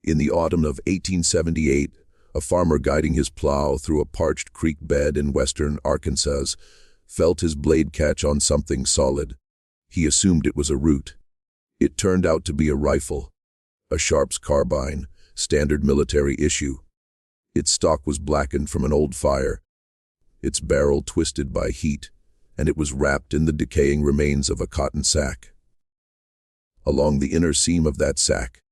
In the autumn of 1878, a farmer guiding his plow through a parched creek bed in western Arkansas felt his blade catch on something solid. He assumed it was a root. It turned out to be a rifle, a Sharps carbine, standard military issue. Its stock was blackened from an old fire, its barrel twisted by heat, and it was wrapped in the decaying remains of a cotton sack. Along the inner seam of that sack,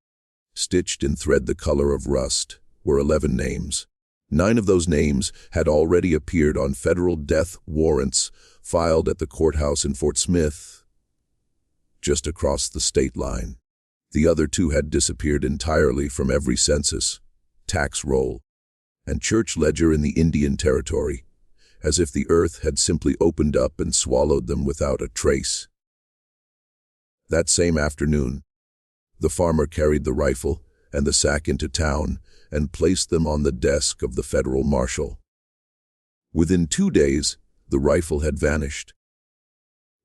stitched in thread the color of rust, were 11 names. 9 of those names had already appeared on federal death warrants filed at the courthouse in Fort Smith, just across the state line. The other 2 had disappeared entirely from every census, tax roll, and church ledger in the Indian Territory, as if the earth had simply opened up and swallowed them without a trace. That same afternoon, the farmer carried the rifle and the sack into town and placed them on the desk of the federal marshal. Within 2 days, the rifle had vanished.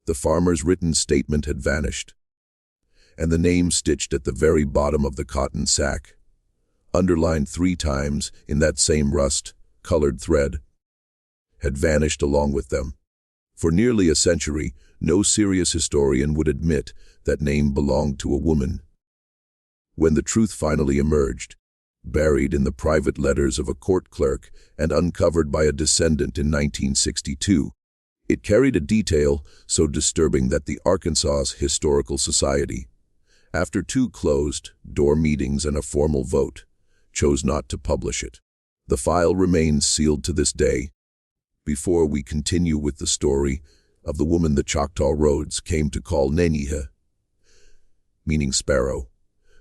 The farmer's written statement had vanished, and the name stitched at the very bottom of the cotton sack, underlined 3 times in that same rust-colored thread, had vanished along with them. For nearly a century, no serious historian would admit that name belonged to a woman. When the truth finally emerged, buried in the private letters of a court clerk and uncovered by a descendant in 1962, it carried a detail so disturbing that the Arkansas Historical Society, after 2 closed-door meetings and a formal vote, chose not to publish it. The file remains sealed to this day. Before we continue with the story of the woman the Choctaw Roads came to call Neniha, meaning sparrow,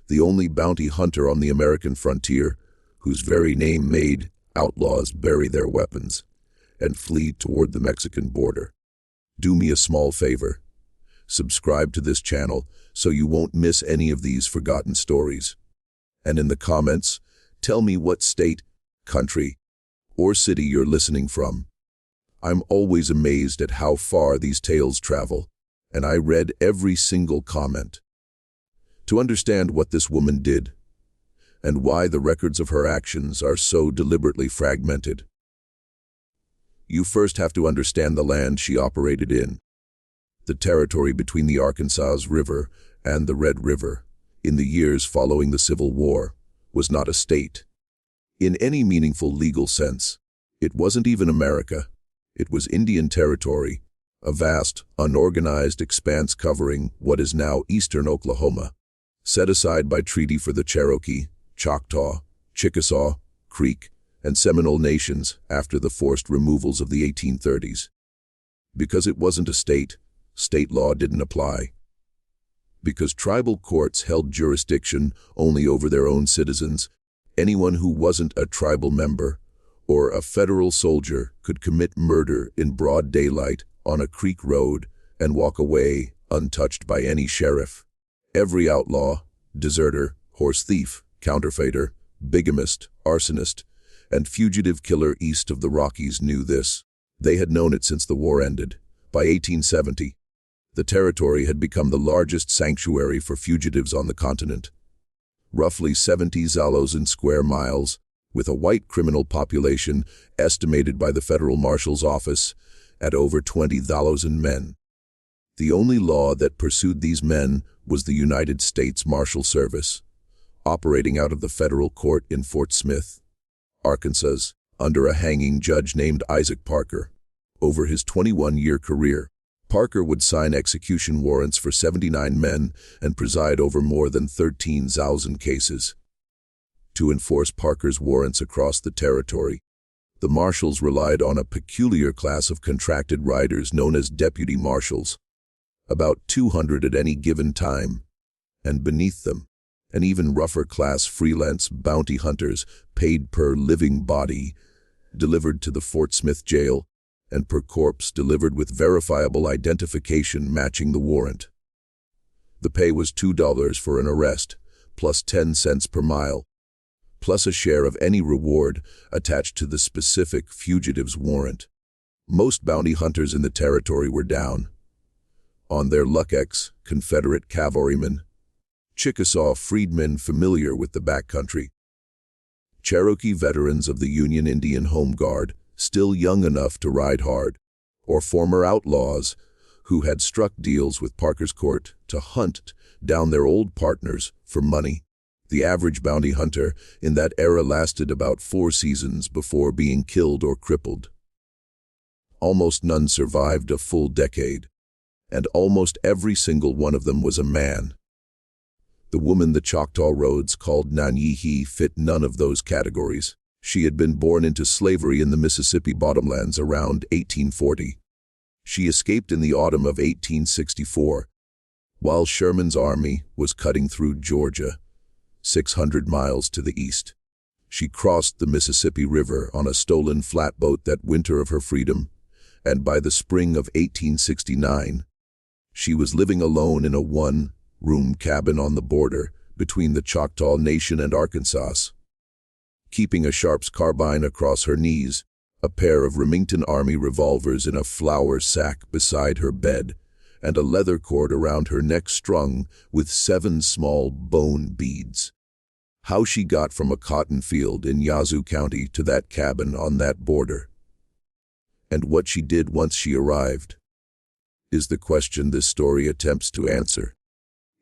the only bounty hunter on the American frontier, whose very name made outlaws bury their weapons and flee toward the Mexican border. Do me a small favor. Subscribe to this channel so you won't miss any of these forgotten stories. And in the comments, tell me what state, country, or city you're listening from. I'm always amazed at how far these tales travel, and I read every single comment. To understand what this woman did, and why the records of her actions are so deliberately fragmented, you first have to understand the land she operated in. The territory between the Arkansas River and the Red River, in the years following the Civil War, was not a state. In any meaningful legal sense, it wasn't even America. It was Indian Territory, a vast, unorganized expanse covering what is now eastern Oklahoma, set aside by treaty for the Cherokee, Choctaw, Chickasaw, Creek, and Seminole nations after the forced removals of the 1830s. Because it wasn't a state, state law didn't apply. Because tribal courts held jurisdiction only over their own citizens, anyone who wasn't a tribal member or a federal soldier could commit murder in broad daylight on a creek road and walk away untouched by any sheriff. Every outlaw, deserter, horse thief, counterfeiter, bigamist, arsonist, and fugitive killer east of the Rockies knew this. They had known it since the war ended. By 1870, the territory had become the largest sanctuary for fugitives on the continent. Roughly 70 thousand square miles, with a white criminal population estimated by the Federal Marshal's Office at over 20,000 men. The only law that pursued these men was the United States Marshal Service, operating out of the federal court in Fort Smith, Arkansas, under a hanging judge named Isaac Parker. Over his 21-year career, Parker would sign execution warrants for 79 men and preside over more than 13,000 cases. To enforce Parker's warrants across the territory, the marshals relied on a peculiar class of contracted riders known as deputy marshals, about 200 at any given time, and beneath them, an even rougher class freelance bounty hunters paid per living body, delivered to the Fort Smith jail, and per corpse delivered with verifiable identification matching the warrant. The pay was $2 for an arrest, plus 10 cents per mile, plus a share of any reward attached to the specific fugitive's warrant. Most bounty hunters in the territory were down on their luck. Confederate cavalrymen, Chickasaw freedmen familiar with the backcountry. Cherokee veterans of the Union Indian Home Guard, still young enough to ride hard, or former outlaws who had struck deals with Parker's Court to hunt down their old partners for money. The average bounty hunter in that era lasted about 4 seasons before being killed or crippled. Almost none survived a full decade, and almost every single one of them was a man. The woman the Choctaw Roads called Nanyehi fit none of those categories. She had been born into slavery in the Mississippi bottomlands around 1840. She escaped in the autumn of 1864, while Sherman's army was cutting through Georgia, 600 miles to the east. She crossed the Mississippi River on a stolen flatboat that winter of her freedom, and by the spring of 1869, she was living alone in a one-room cabin on the border between the Choctaw Nation and Arkansas. Keeping a Sharps carbine across her knees, a pair of Remington Army revolvers in a flour sack beside her bed, and a leather cord around her neck strung with 7 small bone beads. How she got from a cotton field in Yazoo County to that cabin on that border, and what she did once she arrived, is the question this story attempts to answer.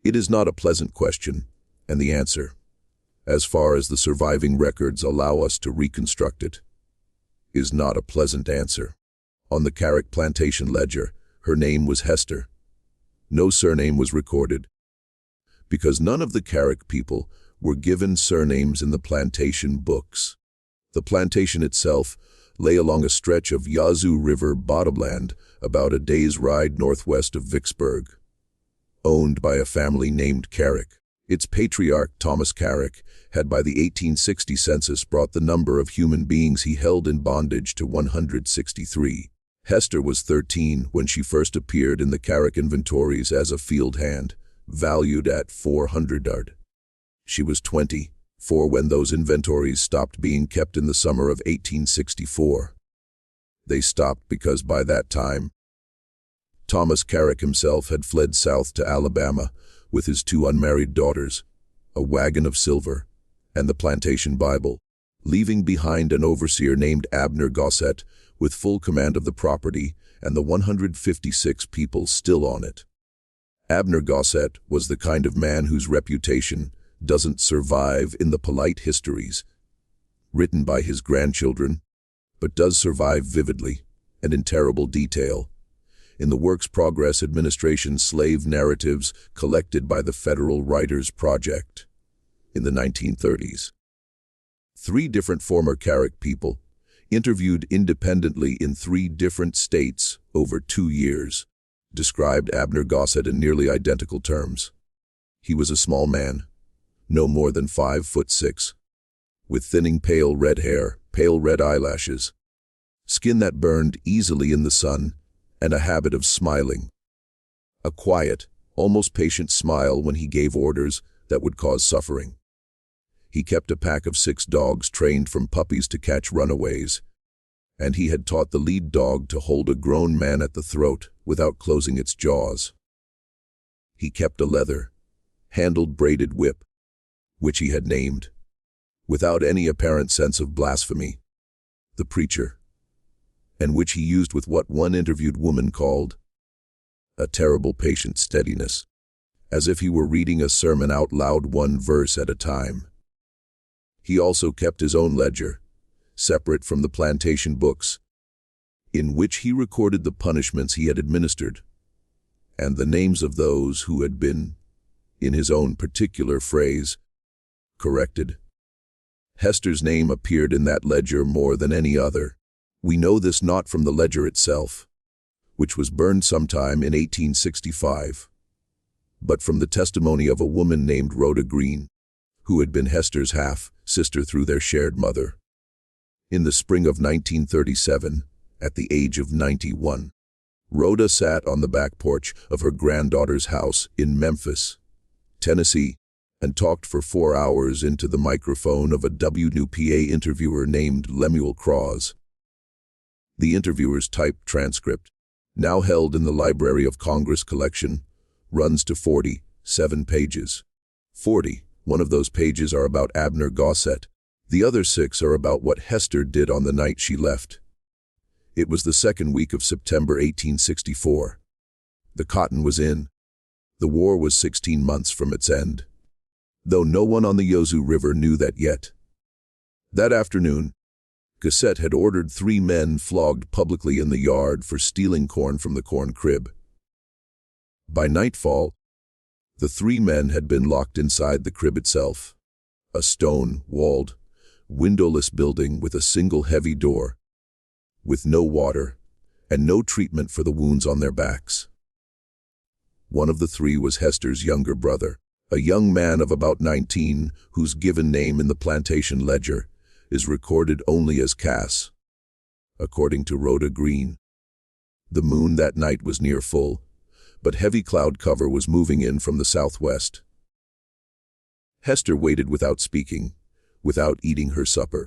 It is not a pleasant question, and the answer, as far as the surviving records allow us to reconstruct it, is not a pleasant answer. On the Carrick plantation ledger, her name was Hester. No surname was recorded, because none of the Carrick people were given surnames in the plantation books. The plantation itself lay along a stretch of Yazoo River bottomland about a day's ride northwest of Vicksburg, owned by a family named Carrick. Its patriarch, Thomas Carrick, had by the 1860 census brought the number of human beings he held in bondage to 163. Hester was 13 when she first appeared in the Carrick inventories as a field hand, valued at $400. She was 24 when those inventories stopped being kept in the summer of 1864. They stopped because by that time, Thomas Carrick himself had fled south to Alabama with his 2 unmarried daughters, a wagon of silver, and the plantation Bible, leaving behind an overseer named Abner Gossett with full command of the property and the 156 people still on it. Abner Gossett was the kind of man whose reputation doesn't survive in the polite histories written by his grandchildren, but does survive vividly and in terrible detail in the Works Progress Administration's slave narratives collected by the Federal Writers Project in the 1930s. 3 different former Carrick people, interviewed independently in 3 different states over 2 years, described Abner Gossett in nearly identical terms. He was a small man, no more than 5'6", with thinning pale red hair, pale red eyelashes, skin that burned easily in the sun, and a habit of smiling. A quiet, almost patient smile when he gave orders that would cause suffering. He kept a pack of 6 dogs trained from puppies to catch runaways, and he had taught the lead dog to hold a grown man at the throat without closing its jaws. He kept a leather-handled braided whip, which he had named, without any apparent sense of blasphemy, the preacher, and which he used with what one interviewed woman called a terrible patient steadiness, as if he were reading a sermon out loud 1 verse at a time. He also kept his own ledger, separate from the plantation books, in which he recorded the punishments he had administered, and the names of those who had been, in his own particular phrase, corrected. Hester's name appeared in that ledger more than any other. We know this not from the ledger itself, which was burned sometime in 1865, but from the testimony of a woman named Rhoda Green, who had been Hester's half-sister through their shared mother. In the spring of 1937, at the age of 91, Rhoda sat on the back porch of her granddaughter's house in Memphis, Tennessee, and talked for 4 hours into the microphone of a WNPA interviewer named Lemuel Cross. The interviewer's typed transcript, now held in the Library of Congress collection, runs to 47 pages. 40. One of those pages are about Abner Gossett. The other 6 are about what Hester did on the night she left. It was the second week of September 1864. The cotton was in. The war was 16 months from its end, though no one on the Yazoo River knew that yet. That afternoon, Gossett had ordered 3 men flogged publicly in the yard for stealing corn from the corn crib. By nightfall, the 3 men had been locked inside the crib itself, a stone-walled, windowless building with a single heavy door, with no water and no treatment for the wounds on their backs. One of the 3 was Hester's younger brother, a young man of about 19 whose given name in the plantation ledger is recorded only as Cass. According to Rhoda Green, the moon that night was near full, but heavy cloud cover was moving in from the southwest. Hester waited without speaking, without eating her supper,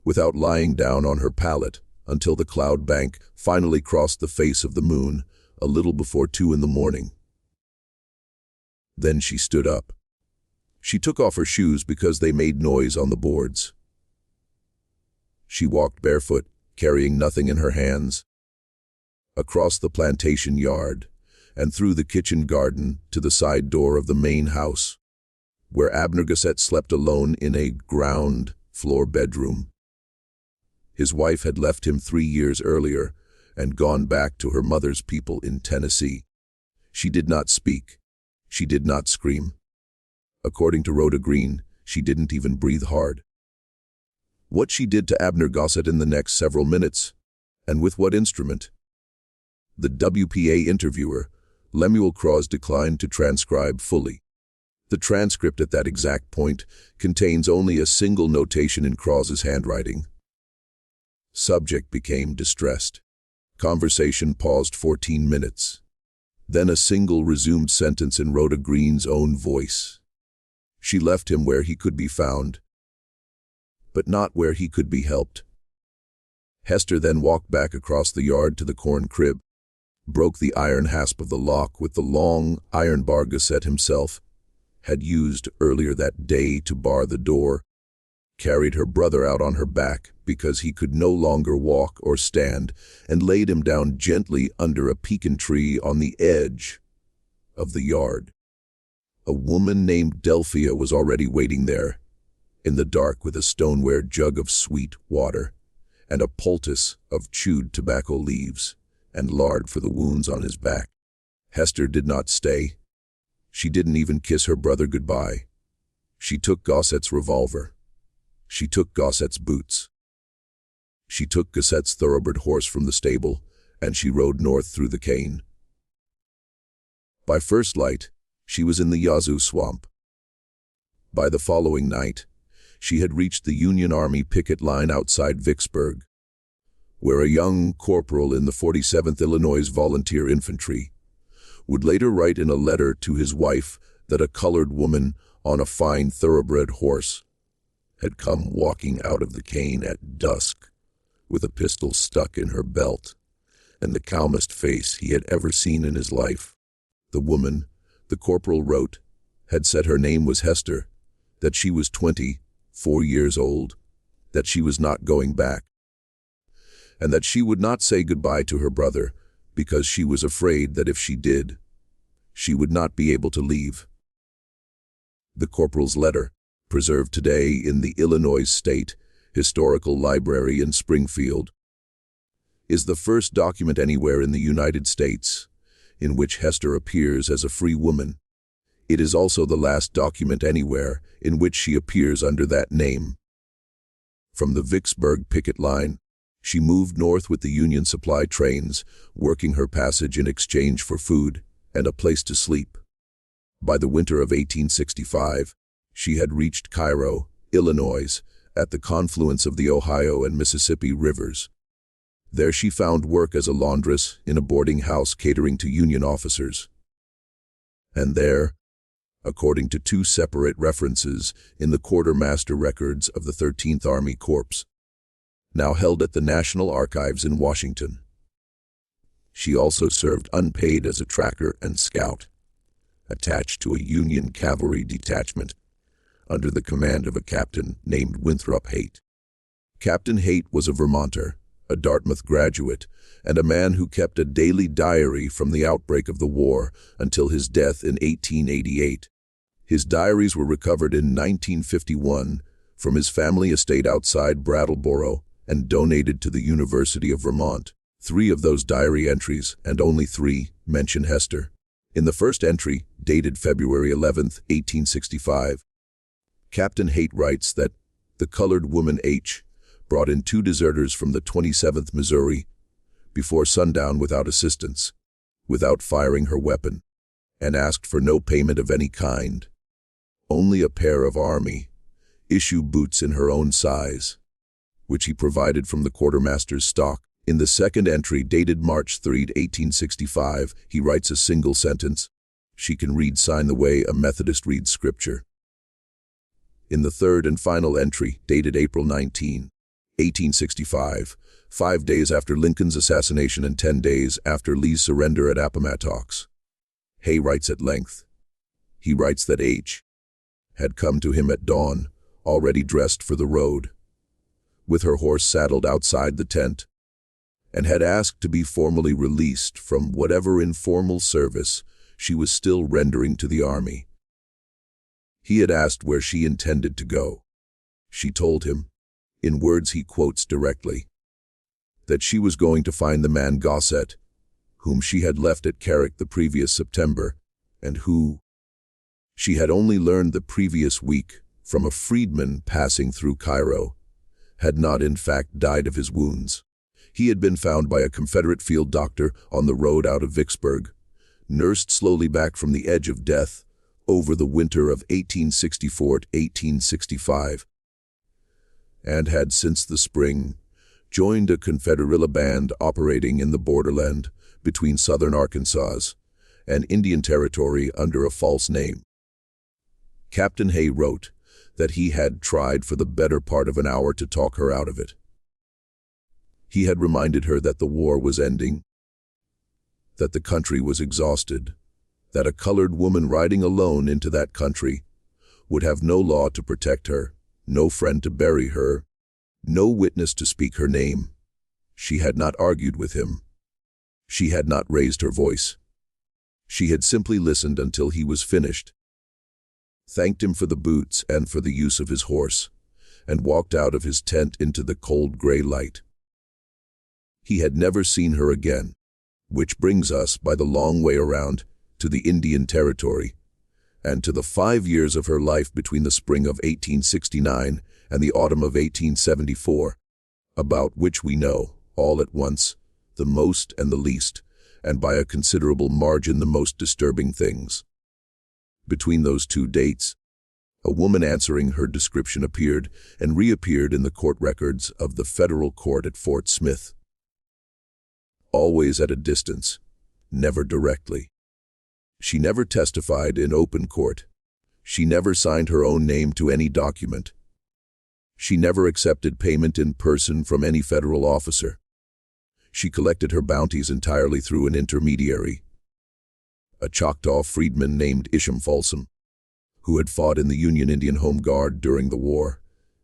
without lying down on her pallet, until the cloud bank finally crossed the face of the moon a little before 2 in the morning. Then she stood up. She took off her shoes because they made noise on the boards. She walked barefoot, carrying nothing in her hands, across the plantation yard and through the kitchen garden to the side door of the main house, where Abner Gossett slept alone in a ground-floor bedroom. His wife had left him 3 years earlier and gone back to her mother's people in Tennessee. She did not speak. She did not scream. According to Rhoda Green, she didn't even breathe hard. What she did to Abner Gossett in the next several minutes, and with what instrument? The WPA interviewer, Lemuel Cross, declined to transcribe fully. The transcript at that exact point contains only a single notation in Cross's handwriting. Subject became distressed. Conversation paused 14 minutes. Then a single resumed sentence in Rhoda Green's own voice. She left him where he could be found, but not where he could be helped. Hester then walked back across the yard to the corn crib, broke the iron hasp of the lock with the long iron bar Gossett himself had used earlier that day to bar the door, carried her brother out on her back because he could no longer walk or stand, and laid him down gently under a pecan tree on the edge of the yard. A woman named Delphia was already waiting there, in the dark, with a stoneware jug of sweet water and a poultice of chewed tobacco leaves and lard for the wounds on his back. Hester did not stay. She didn't even kiss her brother goodbye. She took Gossett's revolver. She took Gossett's boots. She took Gossett's thoroughbred horse from the stable, and she rode north through the cane. By first light, she was in the Yazoo swamp. By the following night, she had reached the Union Army picket line outside Vicksburg, where a young corporal in the 47th Illinois Volunteer Infantry would later write in a letter to his wife that a colored woman on a fine thoroughbred horse had come walking out of the cane at dusk with a pistol stuck in her belt and the calmest face he had ever seen in his life. The woman, the corporal wrote, had said her name was Hester, that she was 24 years old, that she was not going back, and that she would not say goodbye to her brother because she was afraid that if she did, she would not be able to leave. The corporal's letter, preserved today in the Illinois State Historical Library in Springfield, is the first document anywhere in the United States in which Hester appears as a free woman. It is also the last document anywhere in which she appears under that name. From the Vicksburg picket line, she moved north with the Union supply trains, working her passage in exchange for food and a place to sleep. By the winter of 1865, she had reached Cairo, Illinois, at the confluence of the Ohio and Mississippi rivers. There she found work as a laundress in a boarding house catering to Union officers. And there, according to 2 separate references in the quartermaster records of the 13th Army Corps, now held at the National Archives in Washington, she also served unpaid as a tracker and scout. attached to a Union cavalry detachment under the command of a captain named Winthrop Haight. Captain Haight was a Vermonter, a Dartmouth graduate, and a man who kept a daily diary from the outbreak of the war until his death in 1888. His diaries were recovered in 1951 from his family estate outside Brattleboro and donated to the University of Vermont. 3 of those diary entries, and only 3, mention Hester. In the first entry, dated February 11, 1865, Captain Haight writes that the colored woman H brought in 2 deserters from the 27th Missouri before sundown without assistance, without firing her weapon, and asked for no payment of any kind, only a pair of Army issue boots in her own size, which he provided from the quartermaster's stock. In the second entry, dated March 3, 1865, he writes a single sentence: "She can read sign the way a Methodist reads scripture." In the third and final entry, dated April 19, 1865, 5 days after Lincoln's assassination and 10 days after Lee's surrender at Appomattox, Hay writes at length. He writes that H had come to him at dawn, already dressed for the road, with her horse saddled outside the tent, and had asked to be formally released from whatever informal service she was still rendering to the Army. He had asked where she intended to go. She told him, in words he quotes directly, that she was going to find the man Gossett, whom she had left at Carrick the previous September, and who, she had only learned the previous week from a freedman passing through Cairo, had not in fact died of his wounds. He had been found by a Confederate field doctor on the road out of Vicksburg, nursed slowly back from the edge of death over the winter of 1864 to 1865, and had since the spring joined a Confederate band operating in the borderland between southern Arkansas and Indian Territory under a false name. Captain Hay wrote that he had tried for the better part of an hour to talk her out of it. He had reminded her that the war was ending, that the country was exhausted, that a colored woman riding alone into that country would have no law to protect her, no friend to bury her, no witness to speak her name. She had not argued with him. She had not raised her voice. She had simply listened until he was finished, thanked him for the boots and for the use of his horse, and walked out of his tent into the cold gray light. He had never seen her again, which brings us by the long way around to the Indian Territory, and to the 5 years of her life between the spring of 1869 and the autumn of 1874, about which we know, all at once, the most and the least, and by a considerable margin the most disturbing things. Between those 2 dates, a woman answering her description appeared and reappeared in the court records of the federal court at Fort Smith. Always at a distance, never directly. She never testified in open court. She never signed her own name to any document. She never accepted payment in person from any federal officer. She collected her bounties entirely through an intermediary, a Choctaw freedman named Isham Folsom, who had fought in the Union Indian Home Guard during the war,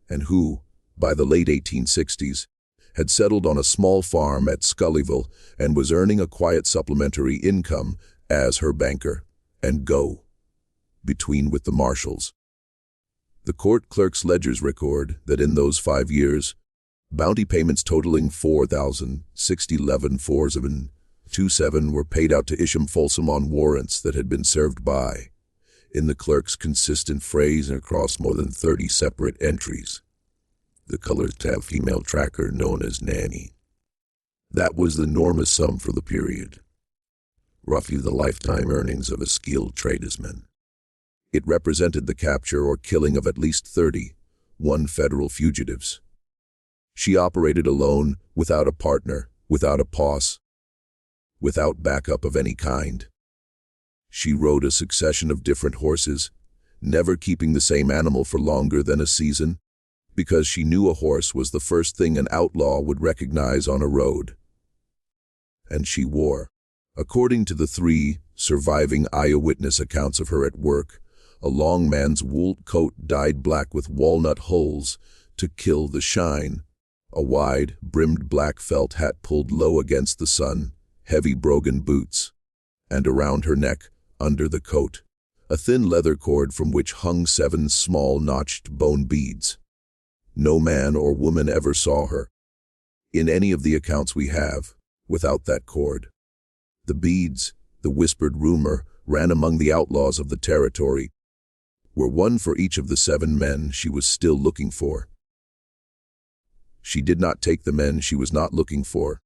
and who, by the late 1860s, had settled on a small farm at Scullyville and was earning a quiet supplementary income as her banker and go-between with the marshals. The court clerk's ledgers record that in those 5 years, bounty payments totaling $4,611.27 were paid out to Isham Folsom on warrants that had been served by, in the clerk's consistent phrase and across more than 30 separate entries, the colored tab female tracker known as Nanny. That was the enormous sum for the period, roughly the lifetime earnings of a skilled tradesman. It represented the capture or killing of at least 31 federal fugitives. She operated alone, without a partner, without a posse, without backup of any kind. She rode a succession of different horses, never keeping the same animal for longer than a season, because she knew a horse was the first thing an outlaw would recognize on a road. And she wore, according to the 3 Surviving eyewitness accounts of her at work: a long man's wool coat dyed black with walnut holes to kill the shine, a wide, brimmed black felt hat pulled low against the sun, heavy brogan boots, and around her neck, under the coat, a thin leather cord from which hung 7 small notched bone beads. No man or woman ever saw her, in any of the accounts we have, without that cord. The beads, the whispered rumor, ran among the outlaws of the territory, were one for each of the 7 men she was still looking for. She did not take the men she was not looking for,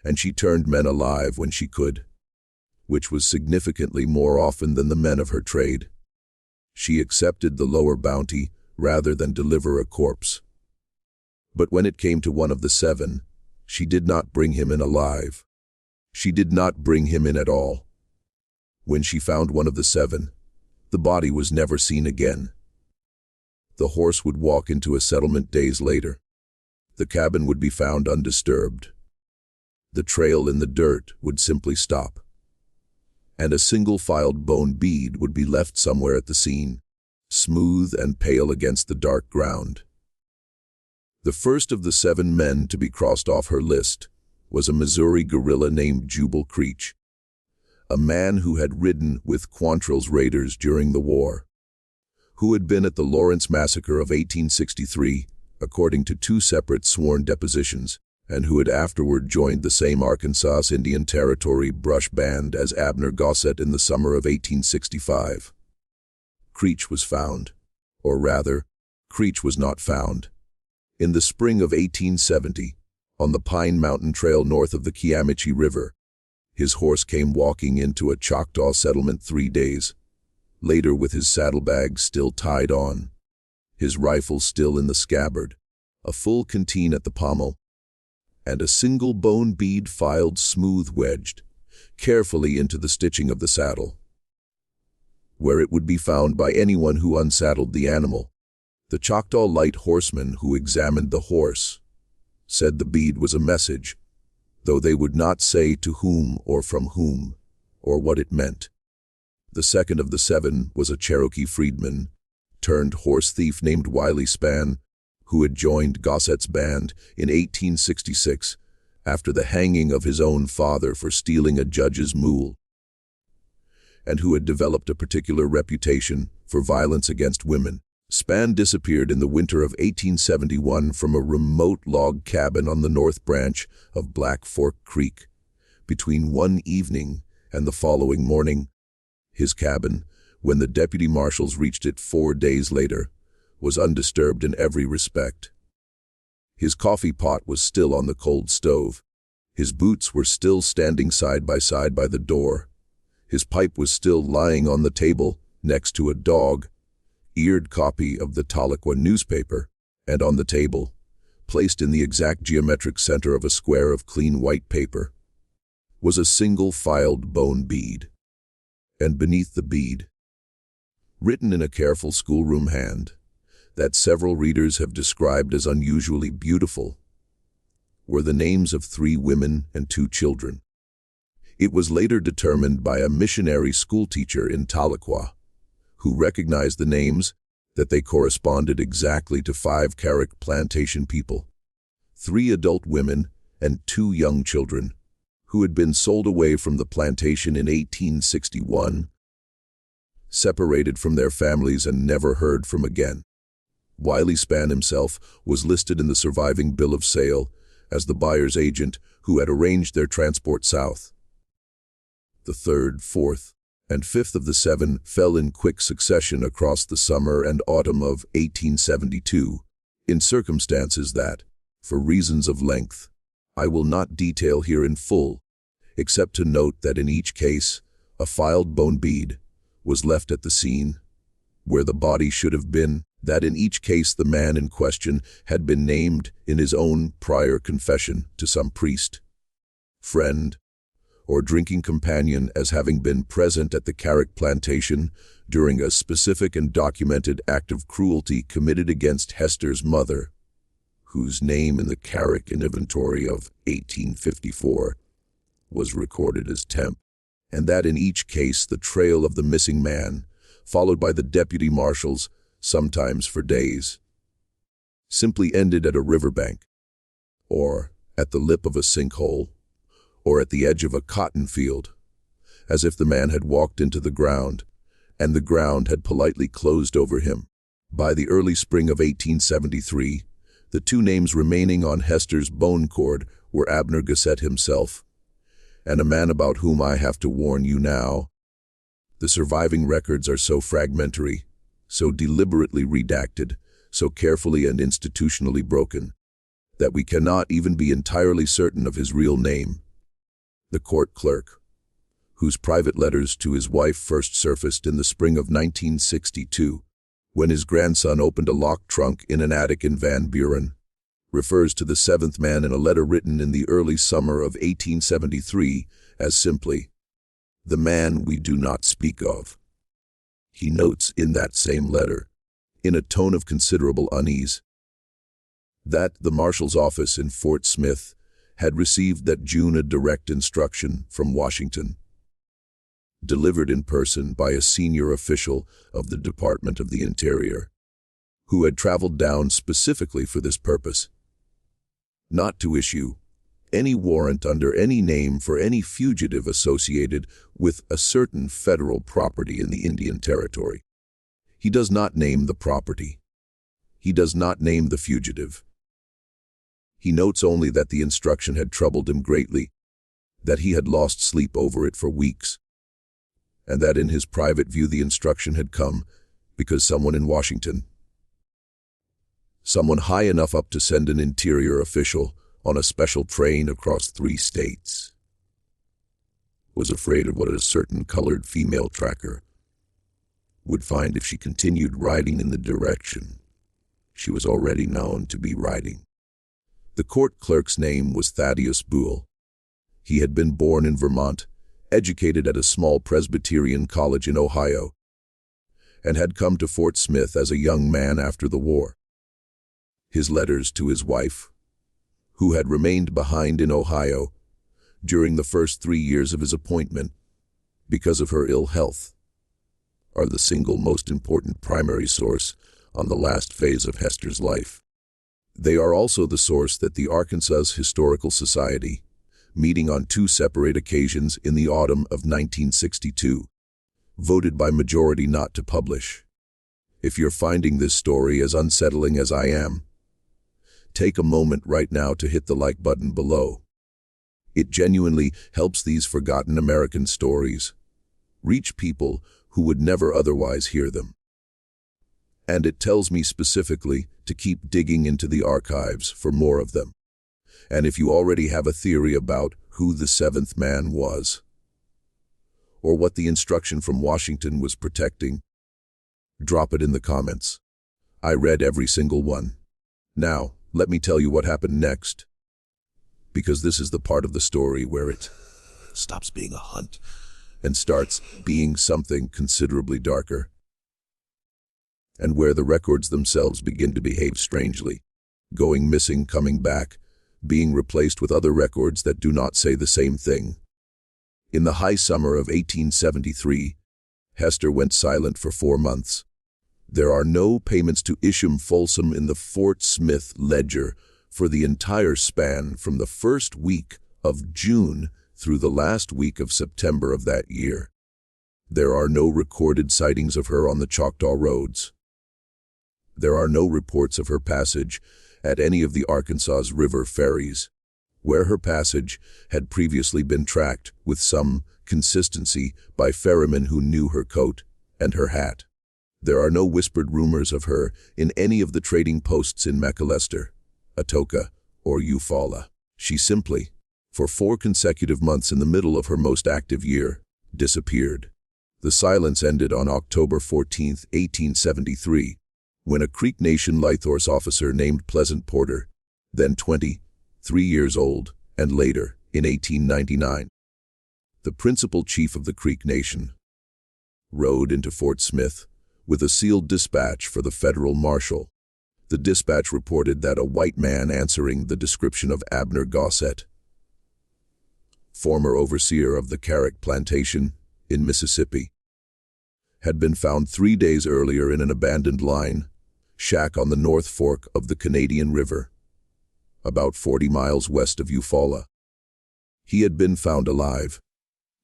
and she turned men alive when she could, which was significantly more often than the men of her trade. She accepted the lower bounty rather than deliver a corpse. But when it came to one of the 7, she did not bring him in alive. She did not bring him in at all. When she found one of the 7, the body was never seen again. The horse would walk into a settlement days later. The cabin would be found undisturbed. The trail in the dirt would simply stop, and a single filed bone bead would be left somewhere at the scene, smooth and pale against the dark ground. The first of the 7 men to be crossed off her list was a Missouri guerrilla named Jubal Creech, a man who had ridden with Quantrill's raiders during the war, who had been at the Lawrence Massacre of 1863, according to 2 separate sworn depositions, and who had afterward joined the same Arkansas Indian Territory brush band as Abner Gossett in the summer of 1865. Creech was found, or rather, Creech was not found. In the spring of 1870, on the Pine Mountain Trail north of the Kiamichi River, his horse came walking into a Choctaw settlement 3 days later with his saddlebag still tied on, his rifle still in the scabbard, a full canteen at the pommel, and a single bone bead filed smooth-wedged, carefully into the stitching of the saddle, where it would be found by anyone who unsaddled the animal. The Choctaw light horseman who examined the horse said the bead was a message, though they would not say to whom or from whom, or what it meant. The second of the 7 was a Cherokee freedman turned horse thief named Wiley Spann, who had joined Gossett's band in 1866 after the hanging of his own father for stealing a judge's mule, and who had developed a particular reputation for violence against women. Spann disappeared in the winter of 1871 from a remote log cabin on the north branch of Black Fork Creek. Between one evening and the following morning, his cabin, when the deputy marshals reached it 4 days later, was undisturbed in every respect. His coffee pot was still on the cold stove. His boots were still standing side by the door. His pipe was still lying on the table next to a dog-eared copy of the Tahlequah newspaper, and on the table, placed in the exact geometric center of a square of clean white paper, was a single filed bone bead. And beneath the bead, written in a careful schoolroom hand, that several readers have described as unusually beautiful, were the names of 3 women and 2 children. It was later determined by a missionary schoolteacher in Tahlequah, who recognized the names, that they corresponded exactly to 5 Carrick plantation people, 3 adult women and 2 young children, who had been sold away from the plantation in 1861, separated from their families and never heard from again. Wiley Spann himself was listed in the surviving bill of sale as the buyer's agent who had arranged their transport south. The 3rd, 4th, and 5th of the 7 fell in quick succession across the summer and autumn of 1872, in circumstances that, for reasons of length, I will not detail here in full, except to note that in each case, a filed bone bead was left at the scene, where the body should have been, that in each case the man in question had been named in his own prior confession to some priest, friend, or drinking companion as having been present at the Carrick plantation during a specific and documented act of cruelty committed against Hester's mother, whose name in the Carrick inventory of 1854 was recorded as Temp. and that in each case the trail of the missing man, followed by the deputy marshals, sometimes for days, simply ended at a riverbank, or at the lip of a sinkhole, or at the edge of a cotton field, as if the man had walked into the ground, and the ground had politely closed over him. By the early spring of 1873, the two names remaining on Hester's bone cord were Abner Gossett himself, and a man about whom I have to warn you now. The surviving records are so fragmentary, so deliberately redacted, so carefully and institutionally broken, that we cannot even be entirely certain of his real name. The court clerk, whose private letters to his wife first surfaced in the spring of 1962, when his grandson opened a locked trunk in an attic in Van Buren, refers to the seventh man in a letter written in the early summer of 1873 as simply, "the man we do not speak of." He notes in that same letter, in a tone of considerable unease, that the marshal's office in Fort Smith had received that June a direct instruction from Washington, delivered in person by a senior official of the Department of the Interior, who had traveled down specifically for this purpose, not to issue any warrant under any name for any fugitive associated with a certain federal property in the Indian Territory. He does not name the property. He does not name the fugitive. He notes only that the instruction had troubled him greatly, that he had lost sleep over it for weeks, and that in his private view the instruction had come because someone in Washington, someone high enough up to send an interior official on a special train across 3 states, was afraid of what a certain colored female tracker would find if she continued riding in the direction she was already known to be riding. The court clerk's name was Thaddeus Buell. He had been born in Vermont, educated at a small Presbyterian college in Ohio, and had come to Fort Smith as a young man after the war. His letters to his wife, who had remained behind in Ohio during the first 3 years of his appointment because of her ill health, are the single most important primary source on the last phase of Hester's life. They are also the source that the Arkansas Historical Society, meeting on 2 separate occasions in the autumn of 1962, voted by majority not to publish. If you're finding this story as unsettling as I am, take a moment right now to hit the like button below. It genuinely helps these forgotten American stories reach people who would never otherwise hear them. And it tells me specifically to keep digging into the archives for more of them. And if you already have a theory about who the seventh man was, or what the instruction from Washington was protecting, drop it in the comments. I read every single one. Now, let me tell you what happened next, because this is the part of the story where it stops being a hunt and starts being something considerably darker, and where the records themselves begin to behave strangely, going missing, coming back, being replaced with other records that do not say the same thing. In the high summer of 1873, Hester went silent for 4 months. There are no payments to Isham Folsom in the Fort Smith ledger for the entire span from the first week of June through the last week of September of that year. There are no recorded sightings of her on the Choctaw roads. There are no reports of her passage at any of the Arkansas River ferries, where her passage had previously been tracked with some consistency by ferrymen who knew her coat and her hat. There are no whispered rumors of her in any of the trading posts in McAlester, Atoka, or Eufaula. She simply, for 4 consecutive months in the middle of her most active year, disappeared. The silence ended on October 14, 1873, when a Creek Nation Light Horse officer named Pleasant Porter, then 23 years old, and later, in 1899, the principal chief of the Creek Nation, rode into Fort Smith with a sealed dispatch for the federal marshal. The dispatch reported that a white man answering the description of Abner Gossett, former overseer of the Carrick plantation in Mississippi, had been found 3 days earlier in an abandoned line shack on the North Fork of the Canadian River, about 40 miles west of Eufaula. He had been found alive.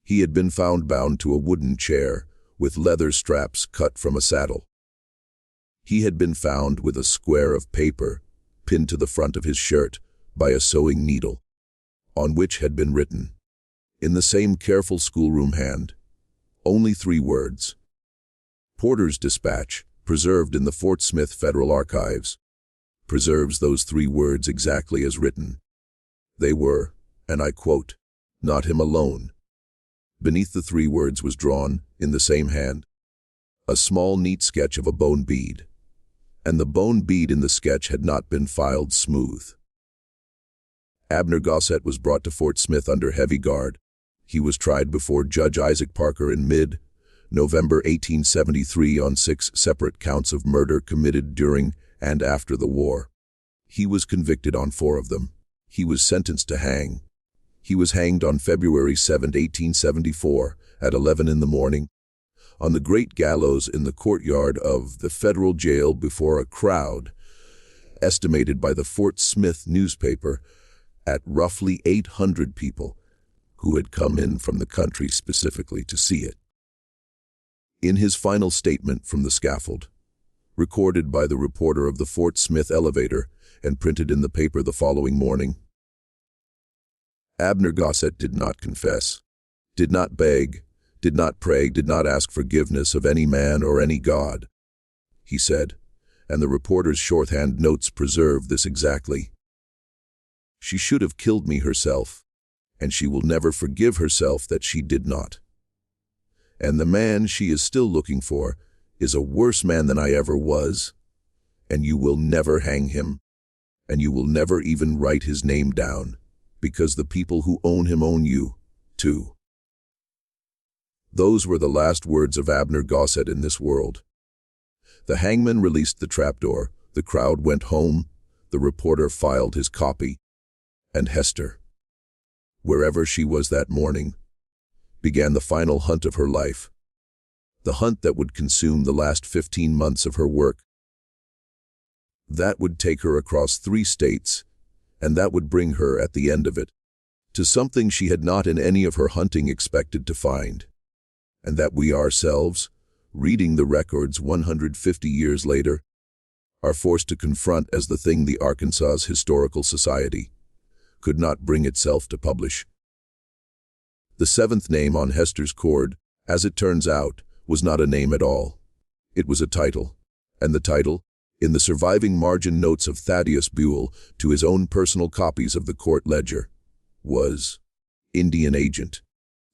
He had been found bound to a wooden chair with leather straps cut from a saddle. He had been found with a square of paper pinned to the front of his shirt by a sewing needle, on which had been written, in the same careful schoolroom hand, only 3 words. Porter's dispatch, preserved in the Fort Smith Federal Archives, preserves those 3 words exactly as written. They were, and I quote, "Not him alone." Beneath the 3 words was drawn, in the same hand, a small neat sketch of a bone bead, and the bone bead in the sketch had not been filed smooth. Abner Gossett was brought to Fort Smith under heavy guard. He was tried before Judge Isaac Parker in mid-November 1873 on 6 separate counts of murder committed during and after the war. He was convicted on 4 of them. He was sentenced to hang. He was hanged on February 7, 1874, at 11 in the morning, on the great gallows in the courtyard of the federal jail before a crowd, estimated by the Fort Smith newspaper at roughly 800 people who had come in from the country specifically to see it. In his final statement from the scaffold, recorded by the reporter of the Fort Smith elevator and printed in the paper the following morning, Abner Gossett did not confess, did not beg, did not pray, did not ask forgiveness of any man or any God, he said, and the reporter's shorthand notes preserve this exactly. She should have killed me herself, and she will never forgive herself that she did not. And the man she is still looking for is a worse man than I ever was, and you will never hang him, and you will never even write his name down, because the people who own him own you, too. Those were the last words of Abner Gossett in this world. The hangman released the trapdoor, the crowd went home, the reporter filed his copy, and Hester, wherever she was that morning, began the final hunt of her life, the hunt that would consume the last 15 months of her work. That would take her across 3 states, and that would bring her, at the end of it, to something she had not in any of her hunting expected to find, and that we ourselves, reading the records 150 years later, are forced to confront as the thing the Arkansas Historical Society could not bring itself to publish. The 7th name on Hester's cord, as it turns out, was not a name at all. It was a title, and the title, in the surviving margin notes of Thaddeus Buell to his own personal copies of the court ledger, was Indian Agent.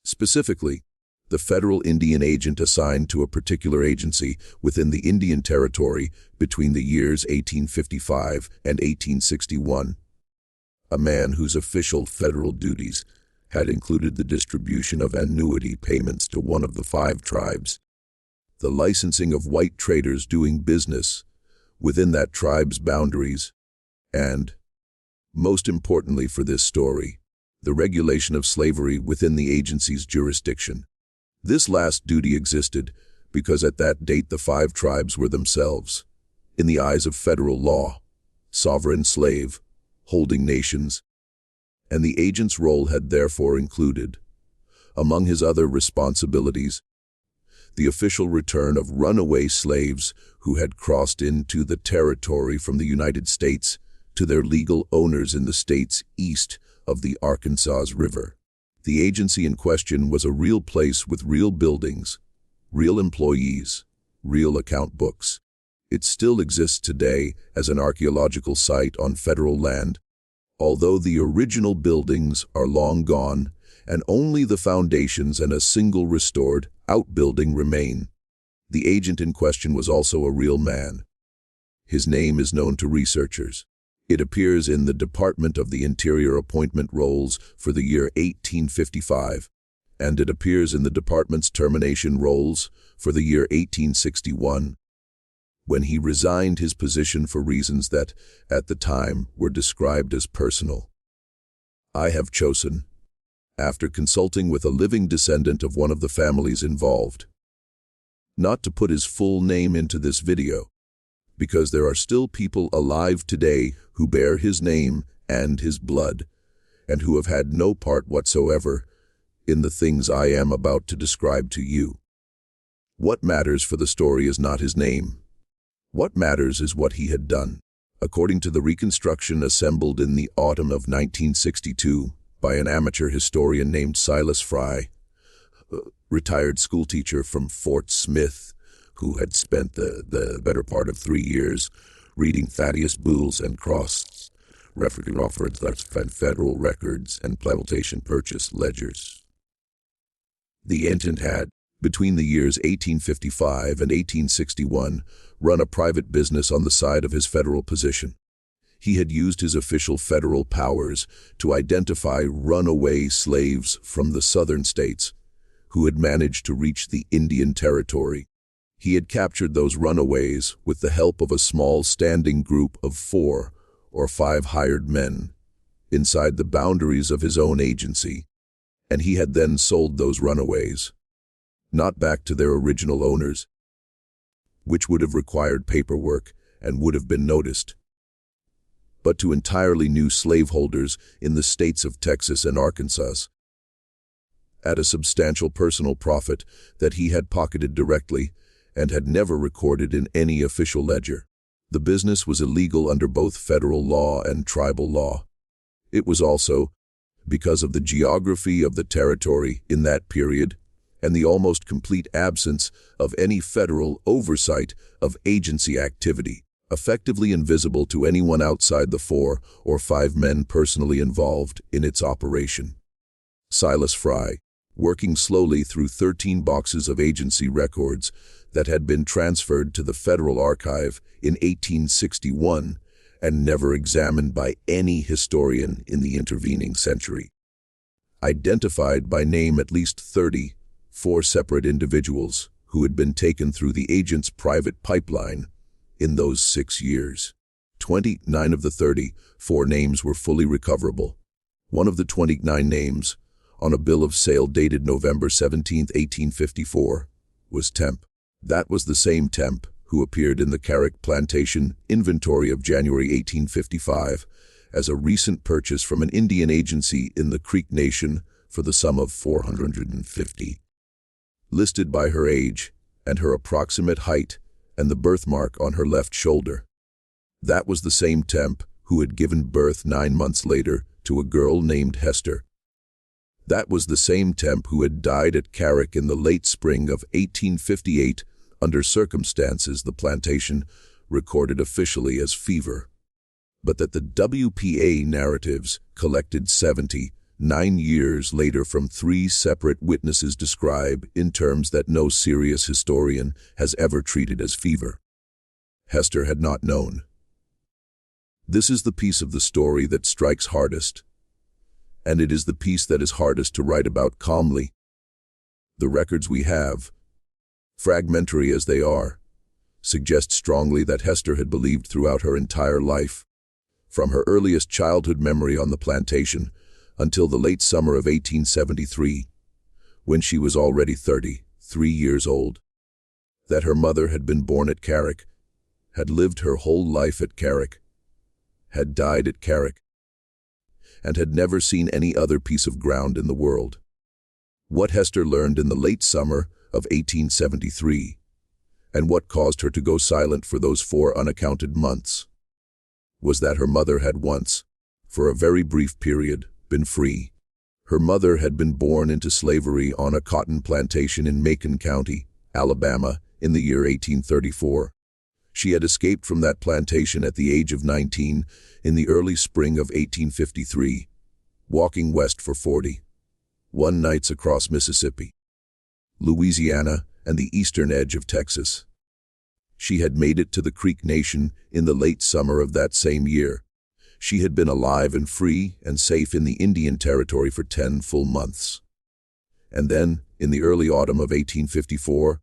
Specifically, the federal Indian agent assigned to a particular agency within the Indian Territory between the years 1855 and 1861. A man whose official federal duties had included the distribution of annuity payments to one of the 5 tribes, the licensing of white traders doing business within that tribe's boundaries, and, most importantly for this story, the regulation of slavery within the agency's jurisdiction. This last duty existed because at that date the 5 tribes were themselves, in the eyes of federal law, sovereign slave holding nations, and the agent's role had therefore included, among his other responsibilities, the official return of runaway slaves who had crossed into the territory from the United States to their legal owners in the states east of the Arkansas River. The agency in question was a real place with real buildings, real employees, real account books. It still exists today as an archaeological site on federal land, although the original buildings are long gone and only the foundations and a single restored outbuilding remain. The agent in question was also a real man. His name is known to researchers. It appears in the Department of the Interior appointment rolls for the year 1855, and it appears in the department's termination rolls for the year 1861, when he resigned his position for reasons that, at the time, were described as personal. I have chosen, after consulting with a living descendant of one of the families involved. Not to put his full name into this video, because there are still people alive today who bear his name and his blood, and who have had no part whatsoever in the things I am about to describe to you. What matters for the story is not his name. What matters is what he had done. According to the reconstruction assembled in the autumn of 1962 by an amateur historian named Silas Fry, a retired schoolteacher from Fort Smith, who had spent the better part of 3 years reading Thaddeus Boole's and Cross, referring offered and federal records and plantation purchase ledgers. The agent had, between the years 1855 and 1861, run a private business on the side of his federal position. He had used his official federal powers to identify runaway slaves from the southern states who had managed to reach the Indian Territory. He had captured those runaways with the help of a small standing group of 4 or 5 hired men inside the boundaries of his own agency, and he had then sold those runaways, not back to their original owners, which would have required paperwork and would have been noticed, but to entirely new slaveholders in the states of Texas and Arkansas, at a substantial personal profit that he had pocketed directly and had never recorded in any official ledger. The business was illegal under both federal law and tribal law. It was also, because of the geography of the territory in that period and the almost complete absence of any federal oversight of agency activity, effectively invisible to anyone outside the 4 or 5 men personally involved in its operation. Silas Fry, working slowly through 13 boxes of agency records that had been transferred to the Federal Archive in 1861 and never examined by any historian in the intervening century, identified by name at least 34 separate individuals who had been taken through the agent's private pipeline in those 6 years. 29 of the 34 names were fully recoverable. One of the 29 names, on a bill of sale dated November 17, 1854, was Temp. That was the same Temp who appeared in the Carrick Plantation inventory of January 1855 as a recent purchase from an Indian agency in the Creek Nation for the sum of $450. Listed by her age and her approximate height and the birthmark on her left shoulder. That was the same Temp who had given birth 9 months later to a girl named Hester. That was the same Temp who had died at Carrick in the late spring of 1858 under circumstances the plantation recorded officially as fever, but that the WPA narratives collected 79 years later from 3 separate witnesses describe in terms that no serious historian has ever treated as fever. Hester had not known. This is the piece of the story that strikes hardest, and it is the piece that is hardest to write about calmly. The records we have, fragmentary as they are, suggest strongly that Hester had believed throughout her entire life, from her earliest childhood memory on the plantation until the late summer of 1873, when she was already 33 years old, that her mother had been born at Carrick, had lived her whole life at Carrick, had died at Carrick, and had never seen any other piece of ground in the world. What Hester learned in the late summer of 1873, and what caused her to go silent for those 4 unaccounted months, was that her mother had once, for a very brief period, been free. Her mother had been born into slavery on a cotton plantation in Macon County, Alabama, in the year 1834. She had escaped from that plantation at the age of 19 in the early spring of 1853, walking west for 41 nights across Mississippi, Louisiana, and the eastern edge of Texas. She had made it to the Creek Nation in the late summer of that same year. She had been alive and free and safe in the Indian Territory for 10 full months. And then, in the early autumn of 1854,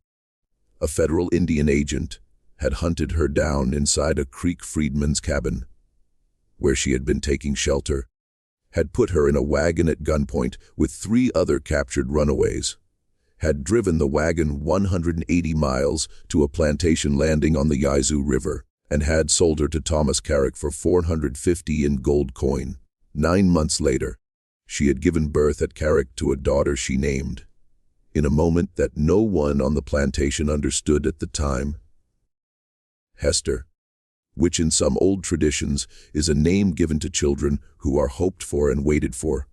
a federal Indian agent had hunted her down inside a Creek freedman's cabin, where she had been taking shelter, had put her in a wagon at gunpoint with 3 other captured runaways, had driven the wagon 180 miles to a plantation landing on the Yazoo River, and had sold her to Thomas Carrick for $450 in gold coin. 9 months later, she had given birth at Carrick to a daughter she named, in a moment that no one on the plantation understood at the time, Hester, which in some old traditions is a name given to children who are hoped for and waited for,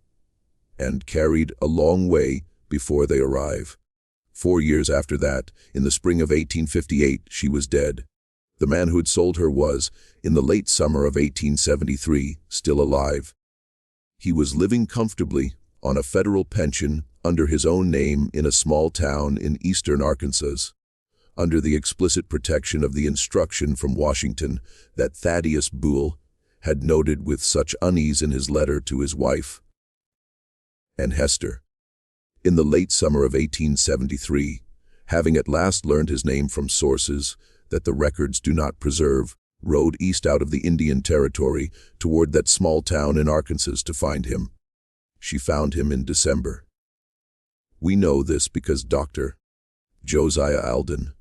and carried a long way before they arrive. 4 years after that, in the spring of 1858, she was dead. The man who had sold her was, in the late summer of 1873, still alive. He was living comfortably on a federal pension under his own name in a small town in eastern Arkansas, under the explicit protection of the instruction from Washington that Thaddeus Buell had noted with such unease in his letter to his wife. And Hester, in the late summer of 1873, having at last learned his name from sources that the records do not preserve, rode east out of the Indian Territory toward that small town in Arkansas to find him. She found him in December. We know this because Dr. Josiah Alden,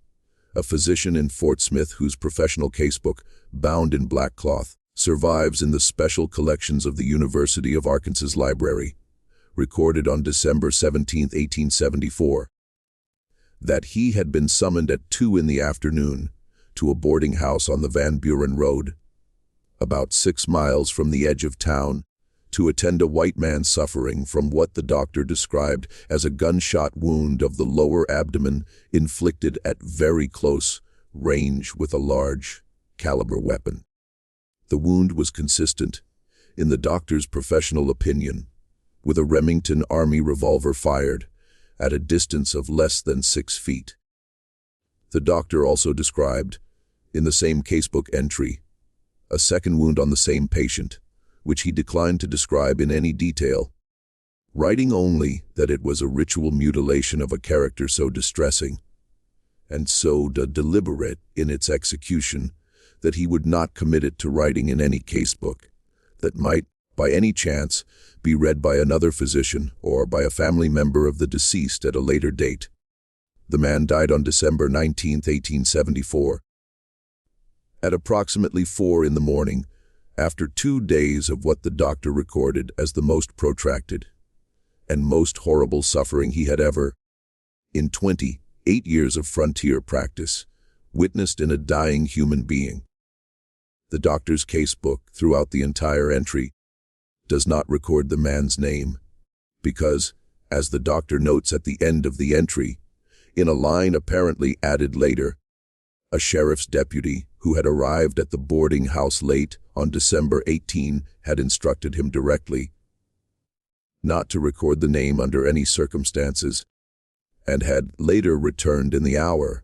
a physician in Fort Smith whose professional casebook, bound in black cloth, survives in the special collections of the University of Arkansas Library, recorded on December 17, 1874, that he had been summoned at 2 in the afternoon to a boarding house on the Van Buren Road, about 6 miles from the edge of town, to attend a white man suffering from what the doctor described as a gunshot wound of the lower abdomen inflicted at very close range with a large caliber weapon. The wound was consistent, in the doctor's professional opinion, with a Remington Army revolver fired at a distance of less than 6 feet. The doctor also described, in the same casebook entry, a second wound on the same patient, which he declined to describe in any detail, writing only that it was a ritual mutilation of a character so distressing and so deliberate in its execution that he would not commit it to writing in any casebook that might, by any chance, be read by another physician or by a family member of the deceased at a later date. The man died on December 19, 1874. At approximately 4 in the morning, after 2 days of what the doctor recorded as the most protracted and most horrible suffering he had ever, in 28 years of frontier practice, witnessed in a dying human being. The doctor's casebook, throughout the entire entry, does not record the man's name, because, as the doctor notes at the end of the entry, in a line apparently added later, a sheriff's deputy who had arrived at the boarding house late on December 18 had instructed him directly not to record the name under any circumstances, and had later returned in the hour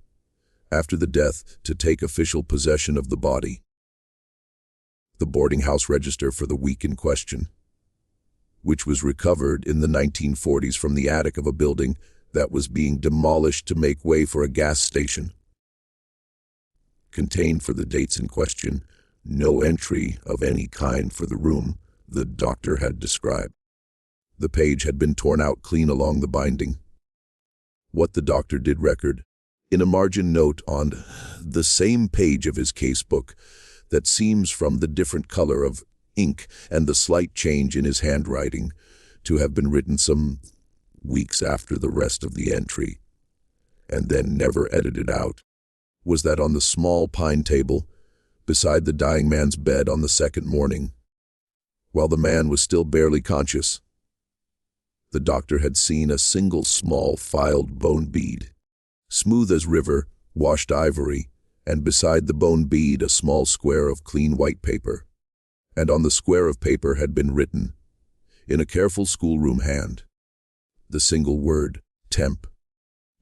after the death to take official possession of the body. The boarding house register for the week in question, which was recovered in the 1940s from the attic of a building that was being demolished to make way for a gas station, contained for the dates in question no entry of any kind for the room the doctor had described. The page had been torn out clean along the binding. What the doctor did record, in a margin note on the same page of his casebook that seems from the different color of ink and the slight change in his handwriting to have been written some weeks after the rest of the entry, and then never edited out, was that on the small pine table beside the dying man's bed on the second morning, while the man was still barely conscious, the doctor had seen a single small filed bone bead, smooth as river, washed ivory, and beside the bone bead a small square of clean white paper, and on the square of paper had been written, in a careful schoolroom hand, the single word, temp.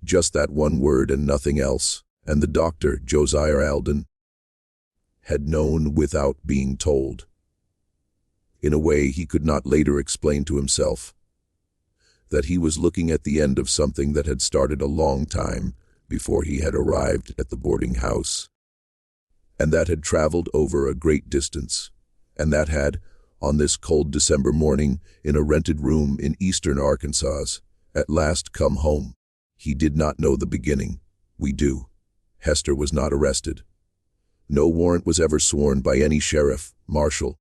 Just that one word and nothing else, and the doctor, Josiah Alden, had known without being told, in a way he could not later explain to himself, that he was looking at the end of something that had started a long time before he had arrived at the boarding house, and that had traveled over a great distance, and that had, On this cold December morning, in a rented room in eastern Arkansas, at last come home. He did not know the beginning. We do. Hester was not arrested. No warrant was ever sworn by any sheriff, marshal,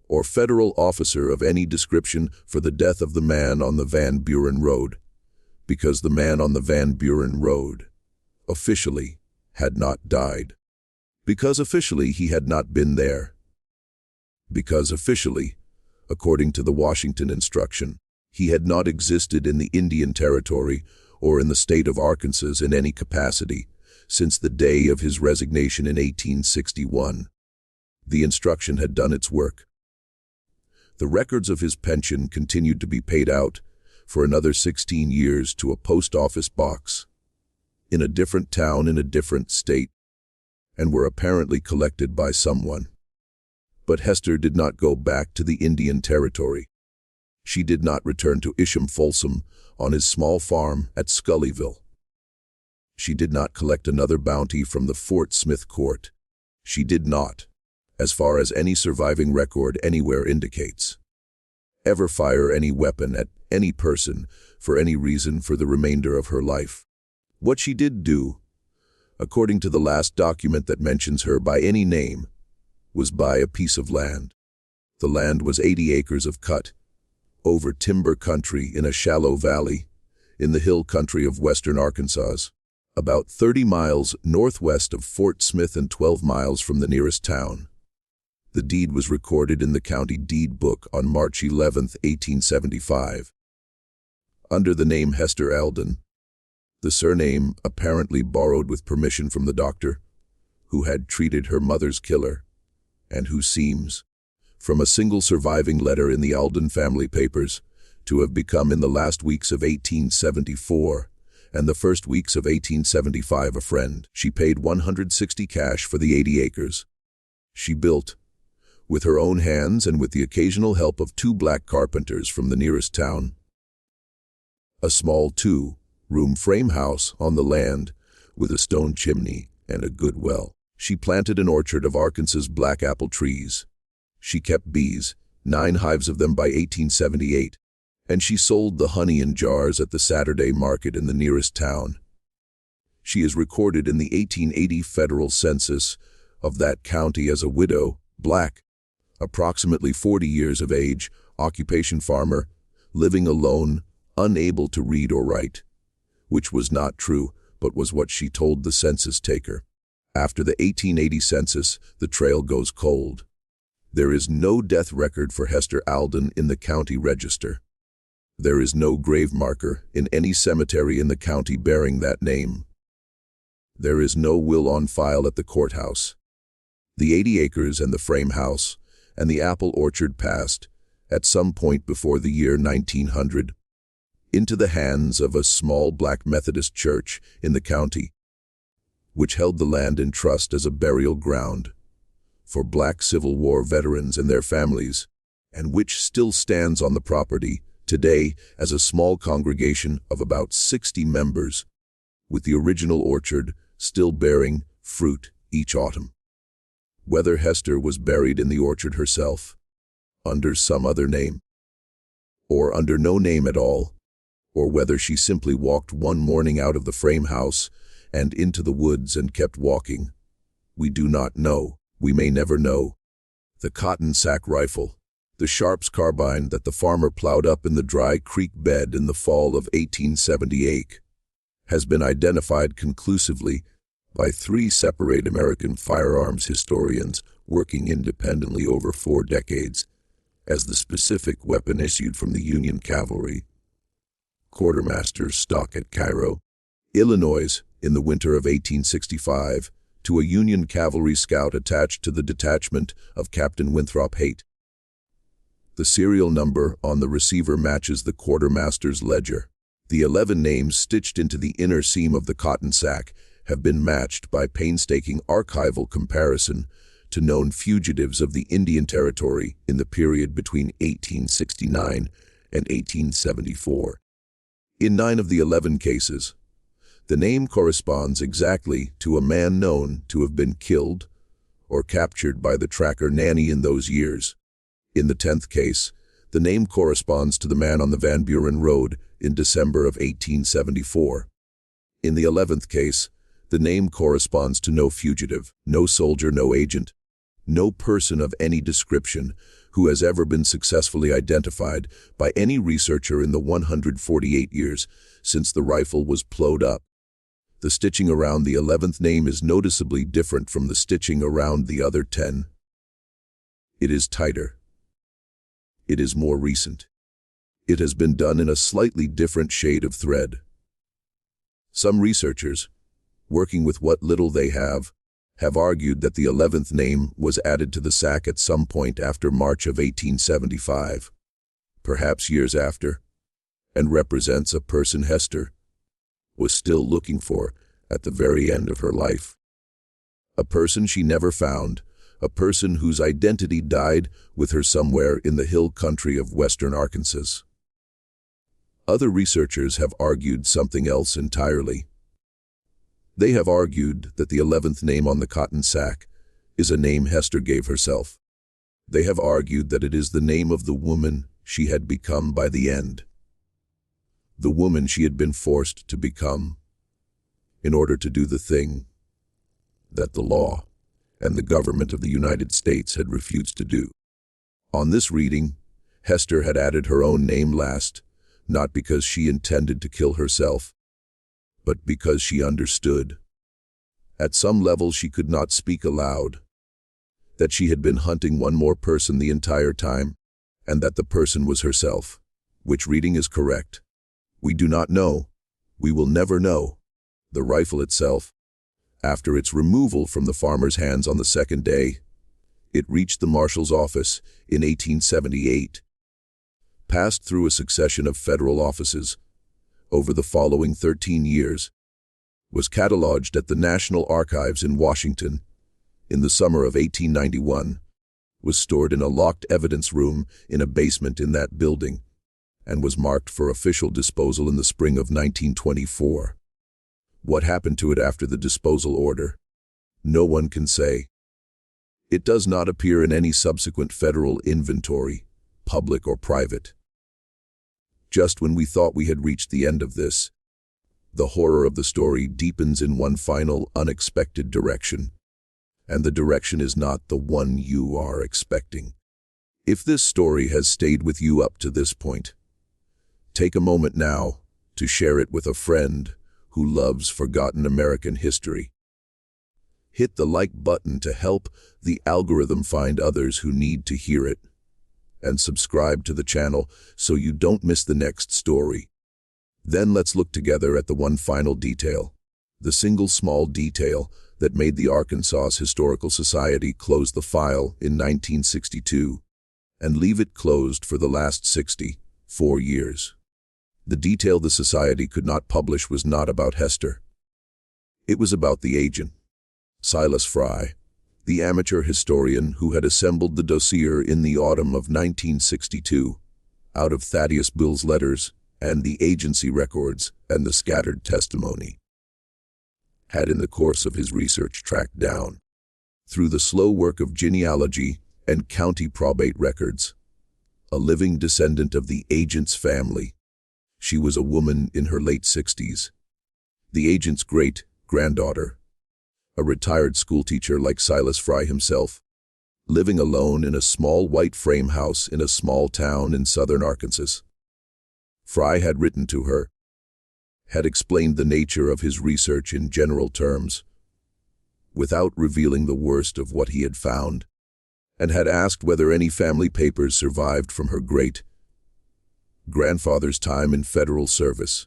or federal officer of any description for the death of the man on the Van Buren Road, because the man on the Van Buren Road, officially, had not died. Because officially he had not been there. Because officially, according to the Washington instruction, he had not existed in the Indian Territory or in the state of Arkansas in any capacity since the day of his resignation in 1861. The instruction had done its work. The records of his pension continued to be paid out for another 16 years to a post office box in a different town in a different state, and were apparently collected by someone. But Hester did not go back to the Indian Territory. She did not return to Isham Folsom on his small farm at Scullyville. She did not collect another bounty from the Fort Smith court. She did not, as far as any surviving record anywhere indicates, ever fire any weapon at any person for any reason for the remainder of her life. What she did do, according to the last document that mentions her by any name, was buy a piece of land. The land was 80 acres of cut, over timber country in a shallow valley, in the hill country of western Arkansas, about 30 miles northwest of Fort Smith and 12 miles from the nearest town. The deed was recorded in the county deed book on March 11, 1875. Under the name Hester Alden, the surname apparently borrowed with permission from the doctor, who had treated her mother's killer, and who seems, from a single surviving letter in the Alden family papers, to have become in the last weeks of 1874 and the first weeks of 1875 a friend. She paid $160 cash for the 80 acres. She built, with her own hands and with the occasional help of 2 black carpenters from the nearest town, a small 2-room frame house on the land with a stone chimney and a good well. She planted an orchard of Arkansas's black apple trees. She kept bees, 9 hives of them by 1878, and she sold the honey in jars at the Saturday market in the nearest town. She is recorded in the 1880 federal census of that county as a widow, black, approximately 40 years of age, occupation farmer, living alone, unable to read or write, which was not true, but was what she told the census taker. After the 1880 census, the trail goes cold. There is no death record for Hester Alden in the county register. There is no grave marker in any cemetery in the county bearing that name. There is no will on file at the courthouse. The 80 acres and the frame house and the apple orchard passed, at some point before the year 1900, into the hands of a small black Methodist church in the county, which held the land in trust as a burial ground for black Civil War veterans and their families, and which still stands on the property today as a small congregation of about 60 members, with the original orchard still bearing fruit each autumn. Whether Hester was buried in the orchard herself, under some other name, or under no name at all, or whether she simply walked one morning out of the frame house and into the woods and kept walking, we do not know. We may never know. The cotton sack rifle, the Sharps carbine that the farmer plowed up in the dry creek bed in the fall of 1878, has been identified conclusively by 3 separate American firearms historians working independently over 4 decades as the specific weapon issued from the Union Cavalry quartermaster's stock at Cairo, Illinois, in the winter of 1865, to a Union cavalry scout attached to the detachment of Captain Winthrop Haight. The serial number on the receiver matches the quartermaster's ledger. The 11 names stitched into the inner seam of the cotton sack have been matched by painstaking archival comparison to known fugitives of the Indian Territory in the period between 1869 and 1874. In 9 of the 11 cases, the name corresponds exactly to a man known to have been killed or captured by the tracker Nanny in those years. In the 10th case, the name corresponds to the man on the Van Buren Road in December of 1874. In the 11th case, the name corresponds to no fugitive, no soldier, no agent, no person of any description who has ever been successfully identified by any researcher in the 148 years since the rifle was plowed up. The stitching around the 11th name is noticeably different from the stitching around the other 10. It is tighter. It is more recent. It has been done in a slightly different shade of thread. Some researchers, working with what little they have argued that the 11th name was added to the sack at some point after March of 1875, perhaps years after, and represents a person Hester was still looking for at the very end of her life. A person she never found, a person whose identity died with her somewhere in the hill country of western Arkansas. Other researchers have argued something else entirely. They have argued that the 11th name on the cotton sack is a name Hester gave herself. They have argued that it is the name of the woman she had become by the end. The woman she had been forced to become in order to do the thing that the law and the government of the United States had refused to do. On this reading, Hester had added her own name last, not because she intended to kill herself, but because she understood. At some level she could not speak aloud, that she had been hunting one more person the entire time, and that the person was herself. Which reading is correct? We do not know. We will never know. The rifle itself, after its removal from the farmer's hands on the second day, it reached the marshal's office in 1878, passed through a succession of federal offices over the following 13 years, was cataloged at the National Archives in Washington in the summer of 1891, was stored in a locked evidence room in a basement in that building, and was marked for official disposal in the spring of 1924. What happened to it after the disposal order? No one can say. It does not appear in any subsequent federal inventory, public or private. Just when we thought we had reached the end of this, the horror of the story deepens in one final, unexpected direction. And the direction is not the one you are expecting. If this story has stayed with you up to this point, take a moment now to share it with a friend who loves forgotten American history. Hit the like button to help the algorithm find others who need to hear it. And subscribe to the channel so you don't miss the next story. Then let's look together at the one final detail, the single small detail that made the Arkansas Historical Society close the file in 1962 and leave it closed for the last 64 years. The detail the society could not publish was not about Hester. It was about the agent, Silas Fry, the amateur historian who had assembled the dossier in the autumn of 1962 out of Thaddeus Bill's letters and the agency records and the scattered testimony. Had in the course of his research tracked down, through the slow work of genealogy and county probate records, a living descendant of the agent's family. She was a woman in her late 60s, the agent's great-granddaughter, a retired schoolteacher like Silas Fry himself, living alone in a small white frame house in a small town in southern Arkansas. Fry had written to her, had explained the nature of his research in general terms, without revealing the worst of what he had found, and had asked whether any family papers survived from her great-grandfather's time in federal service.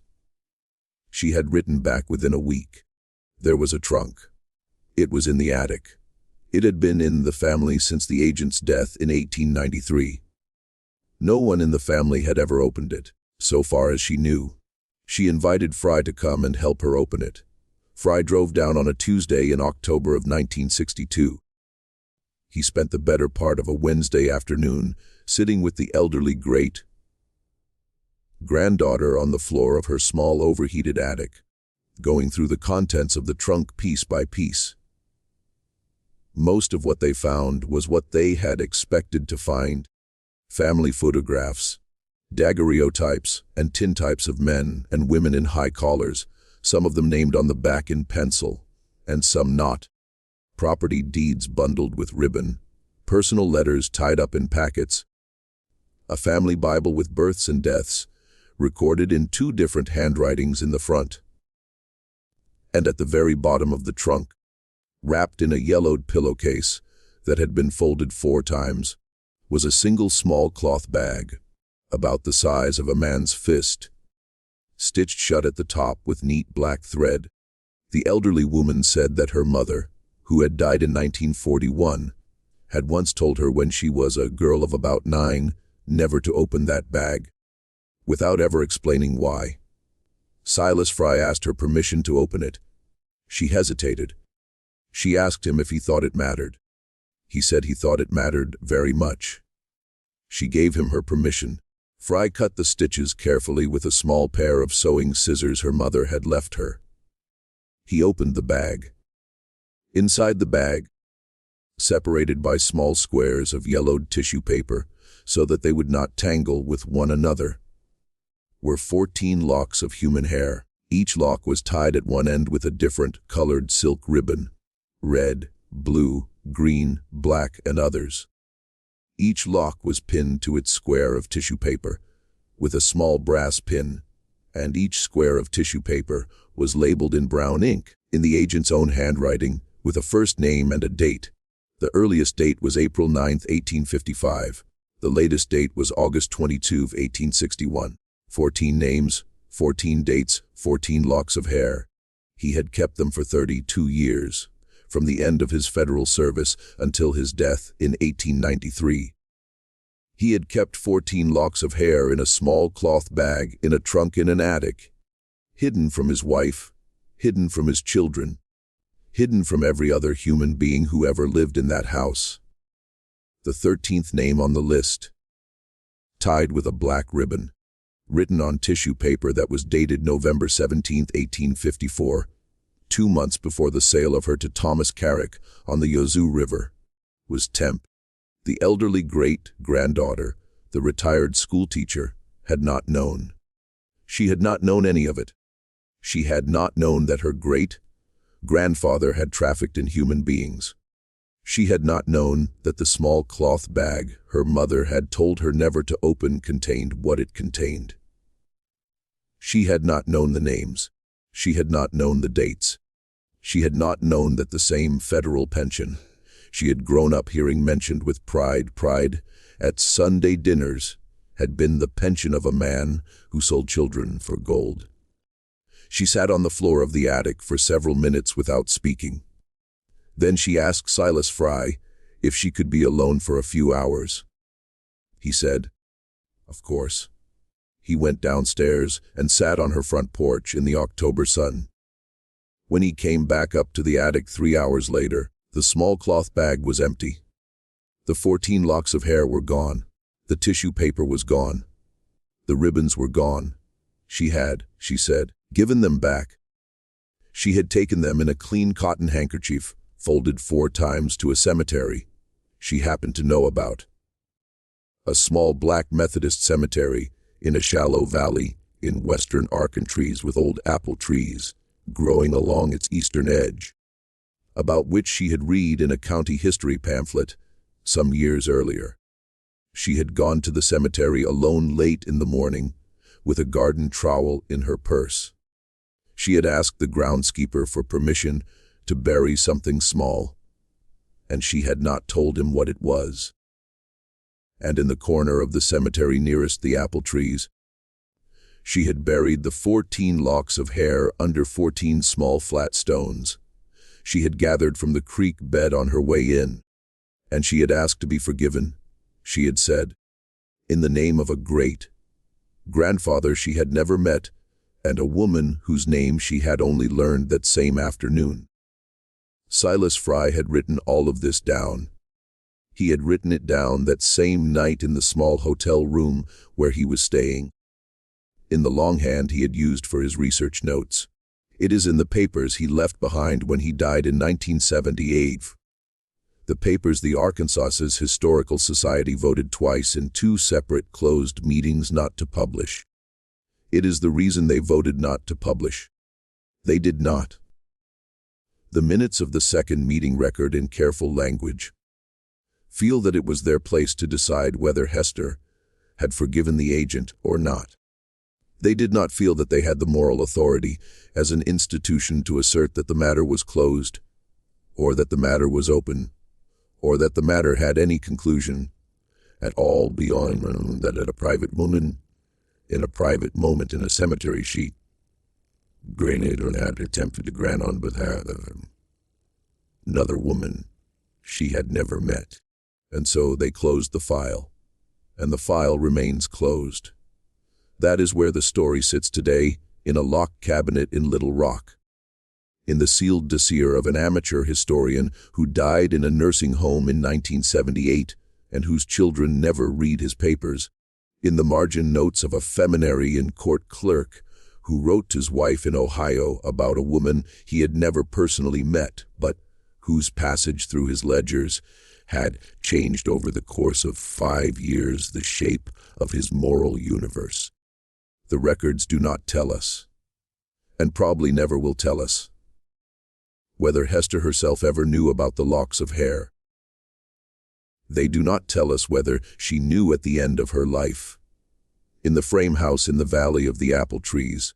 She had written back within a week. There was a trunk. It was in the attic. It had been in the family since the agent's death in 1893. No one in the family had ever opened it, so far as she knew. She invited Fry to come and help her open it. Fry drove down on a Tuesday in October of 1962. He spent the better part of a Wednesday afternoon sitting with the elderly great-granddaughter on the floor of her small overheated attic, going through the contents of the trunk piece by piece. Most of what they found was what they had expected to find. family photographs, daguerreotypes, and tintypes of men and women in high collars, some of them named on the back in pencil, and some not. Property deeds bundled with ribbon, personal letters tied up in packets, a family Bible with births and deaths, recorded in 2 different handwritings in the front. And at the very bottom of the trunk, wrapped in a yellowed pillowcase that had been folded 4 times, was a single small cloth bag, about the size of a man's fist, stitched shut at the top with neat black thread. The elderly woman said that her mother, who had died in 1941, had once told her when she was a girl of about 9 never to open that bag, without ever explaining why. Silas Fry asked her permission to open it. She hesitated. She asked him if he thought it mattered. He said he thought it mattered very much. She gave him her permission. Fry cut the stitches carefully with a small pair of sewing scissors her mother had left her. He opened the bag. Inside the bag, separated by small squares of yellowed tissue paper so that they would not tangle with one another, were 14 locks of human hair. Each lock was tied at one end with a different colored silk ribbon, red, blue, green, black, and others. Each lock was pinned to its square of tissue paper with a small brass pin, and each square of tissue paper was labeled in brown ink, in the agent's own handwriting, with a first name and a date. The earliest date was April 9, 1855. The latest date was August 22, 1861. 14 names, 14 dates, 14 locks of hair. He had kept them for 32 years, from the end of his federal service until his death in 1893. He had kept 14 locks of hair in a small cloth bag in a trunk in an attic, hidden from his wife, hidden from his children, hidden from every other human being who ever lived in that house. The 13th name on the list, tied with a black ribbon, written on tissue paper that was dated November 17, 1854, 2 months before the sale of her to Thomas Carrick on the Yazoo River, was Temp. The elderly great-granddaughter, the retired schoolteacher, had not known. She had not known any of it. She had not known that her great-grandfather had trafficked in human beings. She had not known that the small cloth bag her mother had told her never to open contained what it contained. She had not known the names. She had not known the dates. She had not known that the same federal pension she had grown up hearing mentioned with pride at Sunday dinners had been the pension of a man who sold children for gold. She sat on the floor of the attic for several minutes without speaking. Then she asked Silas Fry if she could be alone for a few hours. He said, "Of course." He went downstairs and sat on her front porch in the October sun. When he came back up to the attic 3 hours later, the small cloth bag was empty. The 14 locks of hair were gone. The tissue paper was gone. The ribbons were gone. She said, given them back. She had taken them in a clean cotton handkerchief, folded 4 times, to a cemetery she happened to know about. A small black Methodist cemetery in a shallow valley in western Arkansas with old apple trees growing along its eastern edge, about which she had read in a county history pamphlet some years earlier. She had gone to the cemetery alone late in the morning with a garden trowel in her purse. She had asked the groundskeeper for permission to bury something small, and she had not told him what it was. And in the corner of the cemetery nearest the apple trees, she had buried the 14 locks of hair under 14 small flat stones she had gathered from the creek bed on her way in, and she had asked to be forgiven, she had said, in the name of a great-grandfather she had never met and a woman whose name she had only learned that same afternoon. Silas Fry had written all of this down. He had written it down that same night in the small hotel room where he was staying, in the longhand he had used for his research notes. It is in the papers he left behind when he died in 1978. The papers the Arkansas's Historical Society voted twice in two separate closed meetings not to publish. It is the reason they voted not to publish. They did not. The minutes of the second meeting record in careful language feel that it was their place to decide whether Hester had forgiven the agent or not. They did not feel that they had the moral authority as an institution to assert that the matter was closed, or that the matter was open, or that the matter had any conclusion at all beyond that at a private moment, in a private moment in a cemetery she had attempted to grant on behalf of another woman she had never met. And so they closed the file, and the file remains closed. That is where the story sits today, in a locked cabinet in Little Rock. In the sealed dossier of an amateur historian who died in a nursing home in 1978 and whose children never read his papers. In the margin notes of a feminary court clerk who wrote to his wife in Ohio about a woman he had never personally met, but whose passage through his ledgers had changed over the course of 5 years the shape of his moral universe. The records do not tell us, and probably never will tell us, whether Hester herself ever knew about the locks of hair. They do not tell us whether she knew at the end of her life, in the frame house in the Valley of the Apple Trees,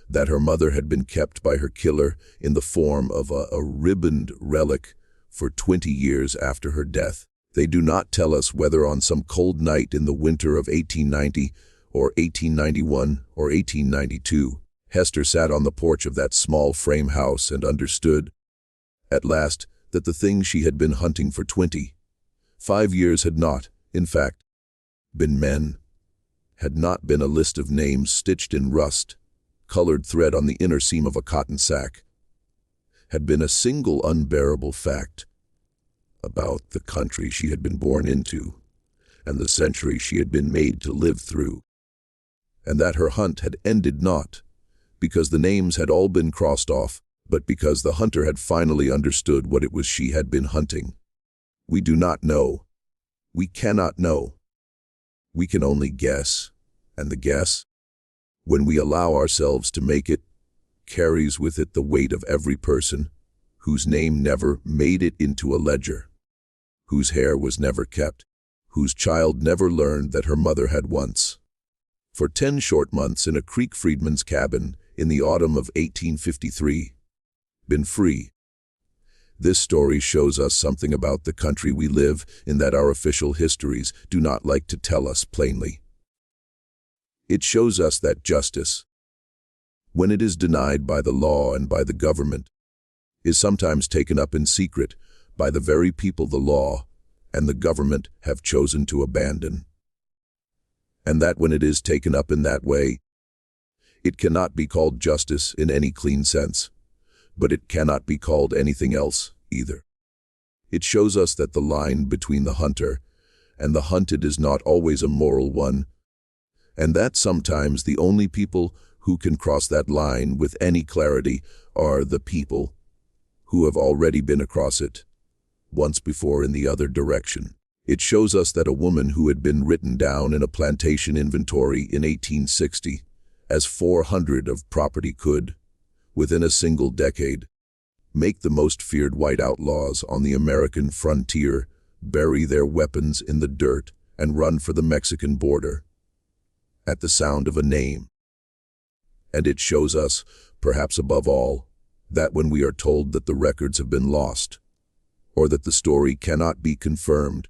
that her mother had been kept by her killer in the form of a ribboned relic for 20 years after her death. They do not tell us whether on some cold night in the winter of 1890 or 1891 or 1892, Hester sat on the porch of that small frame house and understood, at last, that the thing she had been hunting for 25 years had not, in fact, been men, had not been a list of names stitched in rust-colored thread on the inner seam of a cotton sack, had been a single unbearable fact about the country she had been born into and the century she had been made to live through, and that her hunt had ended not because the names had all been crossed off, but because the hunter had finally understood what it was she had been hunting. We do not know. We cannot know. We can only guess, and the guess, when we allow ourselves to make it, carries with it the weight of every person whose name never made it into a ledger, whose hair was never kept, whose child never learned that her mother had once, for 10 short months in a Creek freedman's cabin in the autumn of 1853, been free. This story shows us something about the country we live in that our official histories do not like to tell us plainly. It shows us that justice, when it is denied by the law and by the government, is sometimes taken up in secret by the very people the law and the government have chosen to abandon. And that when it is taken up in that way, it cannot be called justice in any clean sense, but it cannot be called anything else either. It shows us that the line between the hunter and the hunted is not always a moral one, and that sometimes the only people who can cross that line with any clarity are the people who have already been across it once before in the other direction. It shows us that a woman who had been written down in a plantation inventory in 1860 as 400 of property could, within a single decade, make the most feared white outlaws on the American frontier bury their weapons in the dirt and run for the Mexican border at the sound of a name. And it shows us, perhaps above all, that when we are told that the records have been lost, or that the story cannot be confirmed,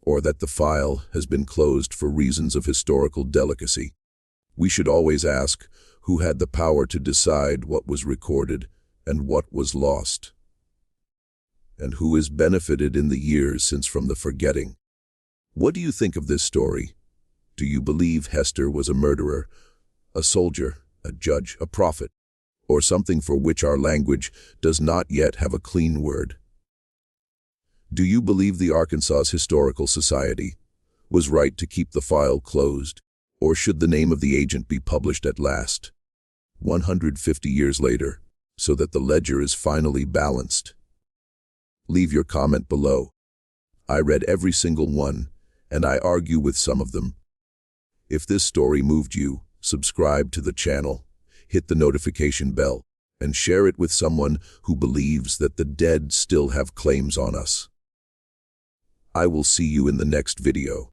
or that the file has been closed for reasons of historical delicacy, we should always ask who had the power to decide what was recorded and what was lost, and who has benefited in the years since from the forgetting. What do you think of this story? Do you believe Hester was a murderer, a soldier, a judge, a prophet, or something for which our language does not yet have a clean word? Do you believe the Arkansas Historical Society was right to keep the file closed, or should the name of the agent be published at last, 150 years later, so that the ledger is finally balanced? Leave your comment below. I read every single one, and I argue with some of them. If this story moved you, subscribe to the channel, hit the notification bell, and share it with someone who believes that the dead still have claims on us. I will see you in the next video.